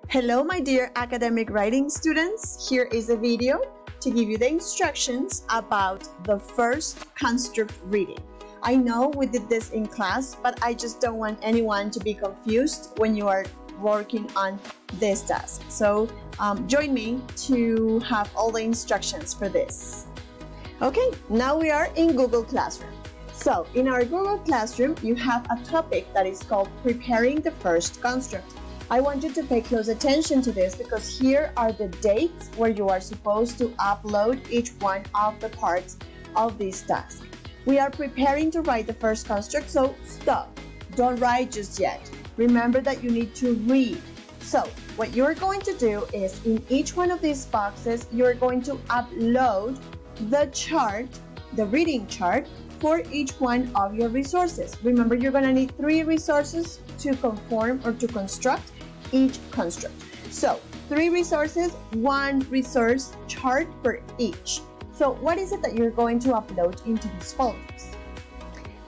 Hello, my dear academic writing students. Here is a video to give you the instructions about the first construct reading. I know we did this in class, but I just don't want anyone to be confused when you are working on this task. So join me to have all the instructions for this. Okay, now we are in Google Classroom. So in our Google Classroom, you have a topic that is called Preparing the First Construct. I want you to pay close attention to this because here are the dates where you are supposed to upload each one of the parts of this task. We are preparing to write the first construct, so stop. Don't write just yet. Remember that you need to read. So what you're going to do is in each one of these boxes, you're going to upload the chart, the reading chart, for each one of your resources. Remember, you're going to need 3 resources to conform or to construct each construct. So 3 resources, 1 resource chart for each. So what is it that you're going to upload into these folders?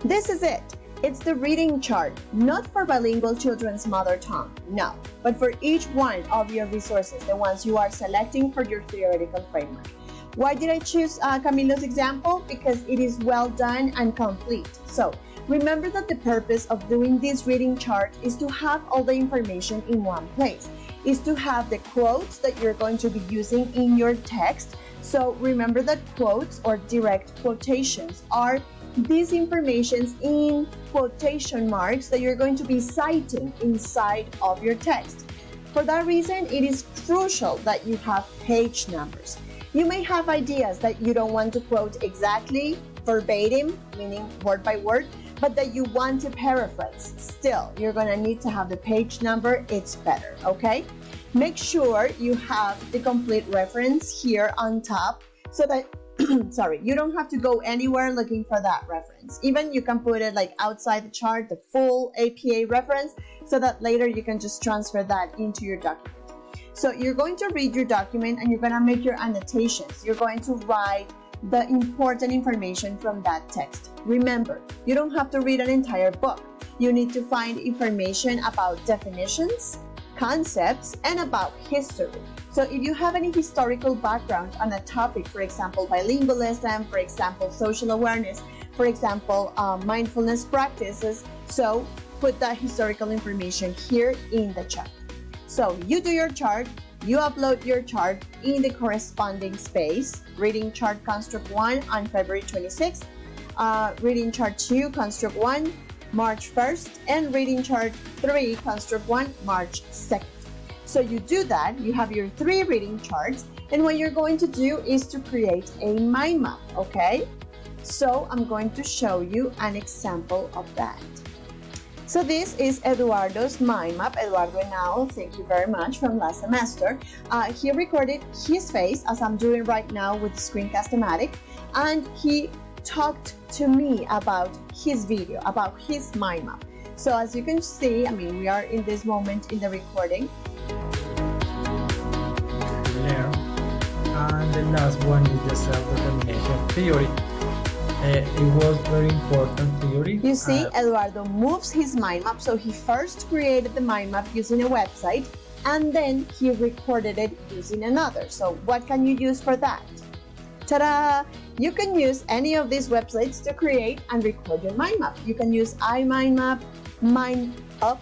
This is it. It's the reading chart, not for bilingual children's mother tongue, no, but for each one of your resources, the ones you are selecting for your theoretical framework. Why did I choose Camilo's example? Because it is well done and complete. So remember that the purpose of doing this reading chart is to have all the information in one place, is to have the quotes that you're going to be using in your text. So remember that quotes or direct quotations are these informations in quotation marks that you're going to be citing inside of your text. For that reason, it is crucial that you have page numbers. You may have ideas that you don't want to quote exactly verbatim, meaning word by word, but that you want to paraphrase. Still, you're going to need to have the page number. It's better, okay? Make sure you have the complete reference here on top so that, sorry, you don't have to go anywhere looking for that reference. Even you can put it like outside the chart, the full APA reference, so that later you can just transfer that into your document. So you're going to read your document and you're going to make your annotations. You're going to write the important information from that text. Remember, you don't have to read an entire book. You need to find information about definitions, concepts, and about history. So if you have any historical background on a topic, for example, bilingualism, for example, social awareness, for example, mindfulness practices, so put that historical information here in the chart. So you do your chart, you upload your chart in the corresponding space, reading chart construct 1 on February 26th, reading chart 2 construct 1 March 1st, and reading chart 3 construct 1 March 2nd. So you do that, you have your 3 reading charts, and what you're going to do is to create a mind map, okay? So I'm going to show you an example of that. So this is Eduardo's mind map. Eduardo Henao, thank you very much, from last semester. He recorded his face, as I'm doing right now with Screencast-O-Matic, and he talked to me about his video, about his mind map. So as you can see, I mean, we are in this moment in the recording. Learn. And the last one is the self-determination theory. It was very important theory. You see, Eduardo moves his mind map. So he first created the mind map using a website, and then he recorded it using another. So what can you use for that? Ta-da! You can use any of these websites to create and record your mind map. You can use iMindMap, MindUp,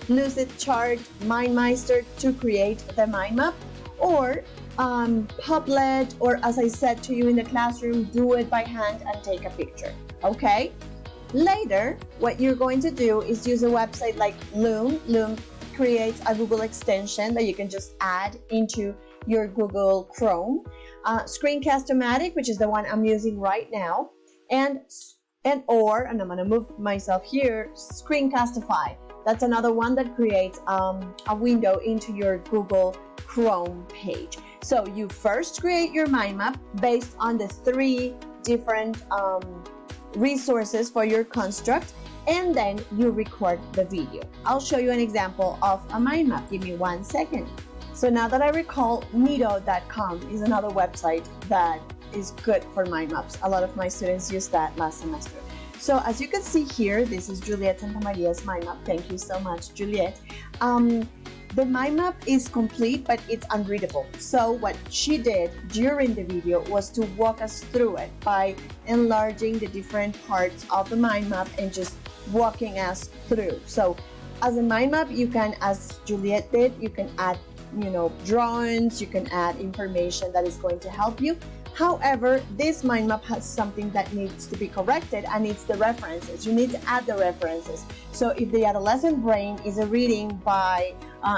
Lucidchart, MindMeister to create the mind map, or Padlet, or as I said to you in the classroom, do it by hand and take a picture, okay? Later, what you're going to do is use a website like Loom. Loom creates a Google extension that you can just add into your Google Chrome. Screencast-O-Matic, which is the one I'm using right now, and I'm gonna move myself here, Screencastify. That's another one that creates a window into your Google Chrome page. So you first create your mind map based on the 3 different resources for your construct, and then you record the video. I'll show you an example of a mind map. Give me 1 second. So now that I recall, Miro.com is another website that is good for mind maps. A lot of my students used that last semester. So as you can see here, this is Juliet Santamaria's mind map. Thank you so much, Juliet. The mind map is complete, but it's unreadable. So what she did during the video was to walk us through it by enlarging the different parts of the mind map and just walking us through. So as a mind map, you can, as Juliet did, you can add, drawings, you can add information that is going to help you. However, this mind map has something that needs to be corrected, and it's the references. You need to add the references. So if the adolescent brain is a reading by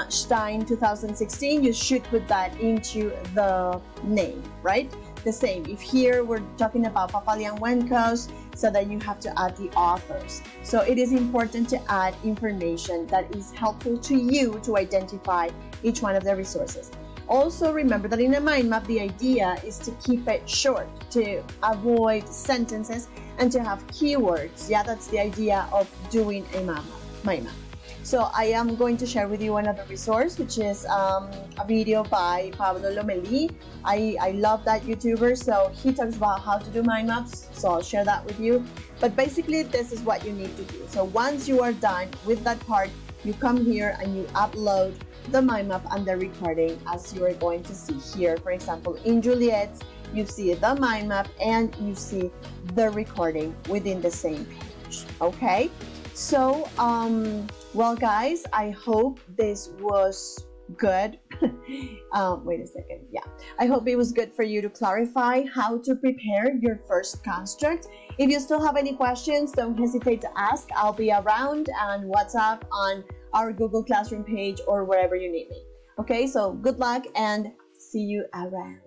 Stein 2016, you should put that into the name, right? The same, if here we're talking about Papalian-Wendkos, so that you have to add the authors. So it is important to add information that is helpful to you to identify each one of the resources. Also remember that in a mind map, the idea is to keep it short, to avoid sentences, and to have keywords. Yeah, that's the idea of doing a mind map. So I am going to share with you another resource, which is a video by Pablo Lomelí. I love that YouTuber, so he talks about how to do mind maps, so I'll share that with you. But basically, this is what you need to do. So once you are done with that part, you come here and you upload the mind map and the recording, as you are going to see here. For example, in Juliet's, you see the mind map and you see the recording within the same page. Okay, so well guys, I hope this was good. Wait a second. Yeah, I hope it was good for you to clarify how to prepare your first construct. If you still have any questions, don't hesitate to ask. I'll be around on WhatsApp, on our Google Classroom page, or wherever you need me. Okay, so good luck and see you around.